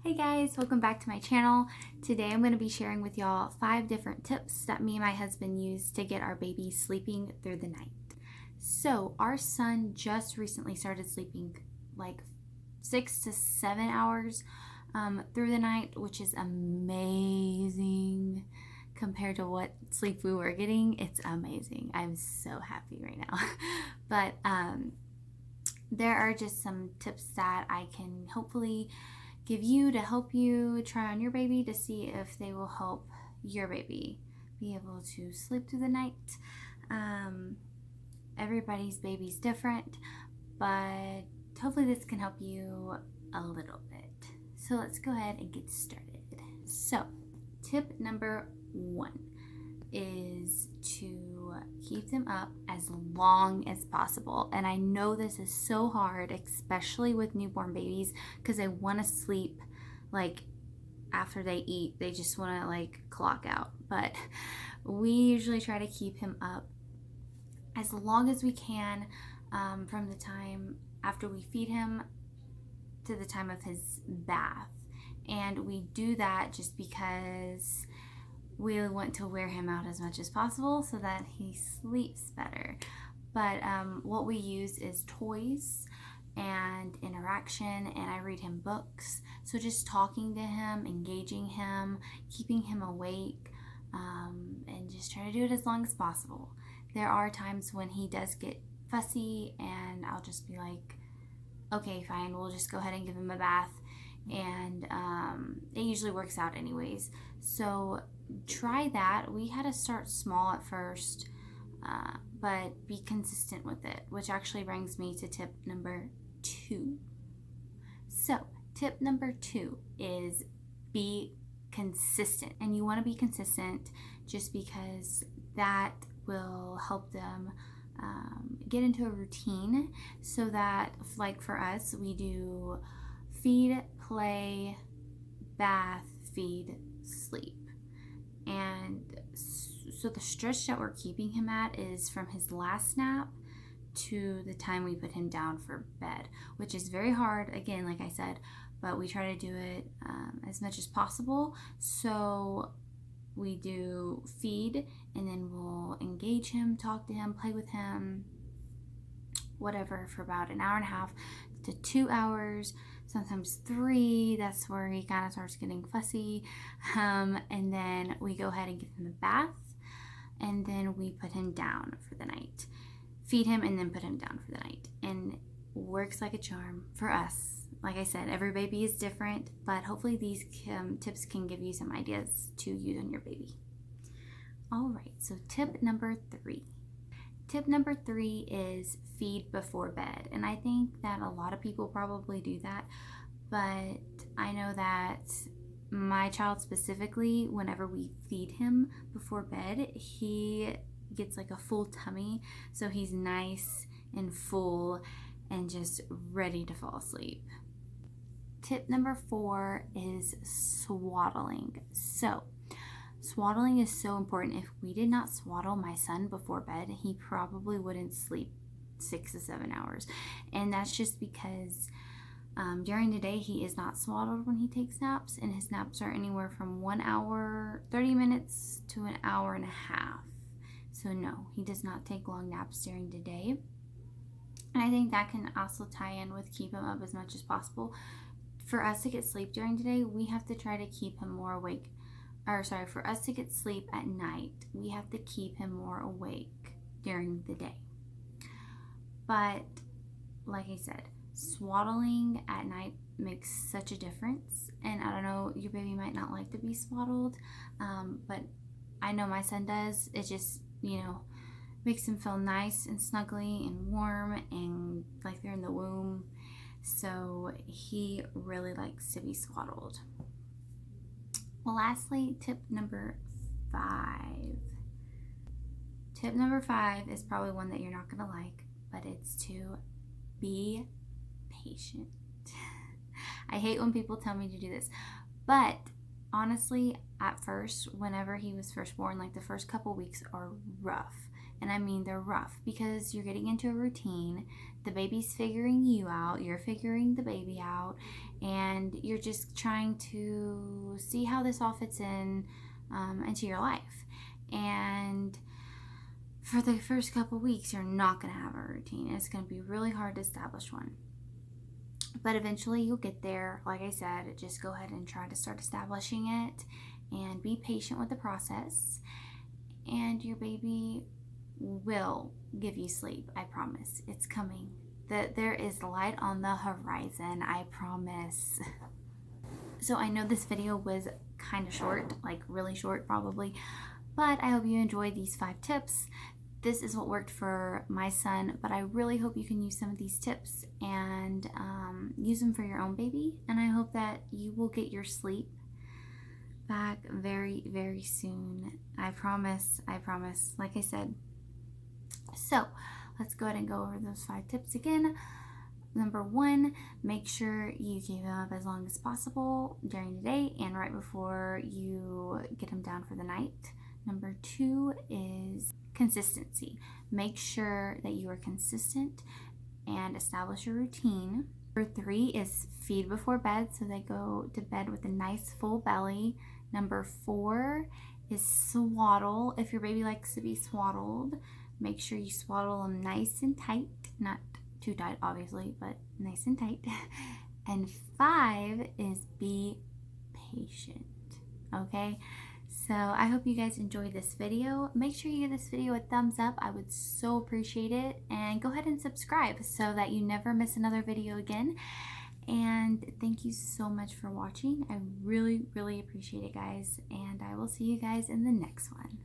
Hey guys, welcome back to my channel. Today I'm going to be sharing with y'all 5 different tips that me and my husband use to get our baby sleeping through the night. So our son just recently started sleeping like 6 to 7 hours through the night, which is amazing compared to what sleep we were getting. It's amazing. I'm so happy right now. But there are just some tips that I can hopefully give you to help you try on your baby to see if they will help your baby be able to sleep through the night. Everybody's baby's different, but hopefully this can help you a little bit. So let's go ahead and get started. So tip number 1 is to keep them up as long as possible. And I know this is so hard, especially with newborn babies, because they want to sleep like after they eat. They just want to like clock out. But we usually try to keep him up as long as we can, from the time after we feed him to the time of his bath. And we do that just because we want to wear him out as much as possible so that he sleeps better. But what we use is toys and interaction, and I read him books. So just talking to him, engaging him, keeping him awake, and just try to do it as long as possible. There are times when he does get fussy, and I'll just be like, okay, fine, we'll just go ahead and give him a bath. And it usually works out anyways. So try that. We had to start small at first, but be consistent with it, which actually brings me to tip number 2. So tip number 2 is be consistent. And you want to be consistent just because that will help them get into a routine, so that, like for us, we do feed, play, bath, feed, sleep. And so the stretch that we're keeping him at is from his last nap to the time we put him down for bed, which is very hard, again, like I said, but we try to do it as much as possible. So we do feed, and then we'll engage him, talk to him, play with him, whatever, for about an hour and a half to 2 hours, sometimes 3. That's where he kind of starts getting fussy. And then we go ahead and give him a bath, and then we put him down for the night. Feed him and then put him down for the night. And works like a charm for us. Like I said, every baby is different, but hopefully these tips can give you some ideas to use on your baby. All right, so tip number 3. Tip number 3 is feed before bed. And I think that a lot of people probably do that, but I know that my child specifically, whenever we feed him before bed, he gets like a full tummy, so he's nice and full and just ready to fall asleep. Tip number 4 is swaddling. So swaddling is so important. If we did not swaddle my son before bed, he probably wouldn't sleep 6 to 7 hours. And that's just because during the day he is not swaddled when he takes naps, and his naps are anywhere from 1 hour, 30 minutes to an hour and a half. So no, he does not take long naps during the day. And I think that can also tie in with keep him up as much as possible. For us to get sleep during the day, we have to try to keep him more awake. For us to get sleep at night, we have to keep him more awake during the day. But like I said, swaddling at night makes such a difference. And I don't know, your baby might not like to be swaddled, but I know my son does. It just, makes him feel nice and snuggly and warm and like they're in the womb. So he really likes to be swaddled. Well, lastly, tip number 5. Tip number 5 is probably one that you're not going to like, but it's to be patient. I hate when people tell me to do this, but honestly, at first, whenever he was first born, like the first couple weeks are rough And I mean they're rough because you're getting into a routine. The baby's figuring you out, you're figuring the baby out, and you're just trying to see how this all fits into your life. And for the first couple weeks, you're not going to have a routine. It's going to be really hard to establish one. But eventually you'll get there. Like I said, just go ahead and try to start establishing it and be patient with the process. And your baby will give you sleep. I promise. It's coming. There is light on the horizon. I promise. So I know this video was kind of short, like really short probably, but I hope you enjoyed these 5 tips. This is what worked for my son, but I really hope you can use some of these tips and use them for your own baby. And I hope that you will get your sleep back very, very soon. I promise, like I said. So let's go ahead and go over those 5 tips again. Number 1, make sure you keep him up as long as possible during the day and right before you get him down for the night. Number 2 is consistency. Make sure that you are consistent and establish a routine. Number 3 is feed before bed so they go to bed with a nice full belly. Number 4 is swaddle. If your baby likes to be swaddled, make sure you swaddle them nice and tight, not too tight obviously, but nice and tight. And 5 is be patient. Okay, so I hope you guys enjoyed this video. Make sure you give this video a thumbs up. I would so appreciate it. And go ahead and subscribe so that you never miss another video again. And thank you so much for watching. I really, really appreciate it, guys. And I will see you guys in the next one.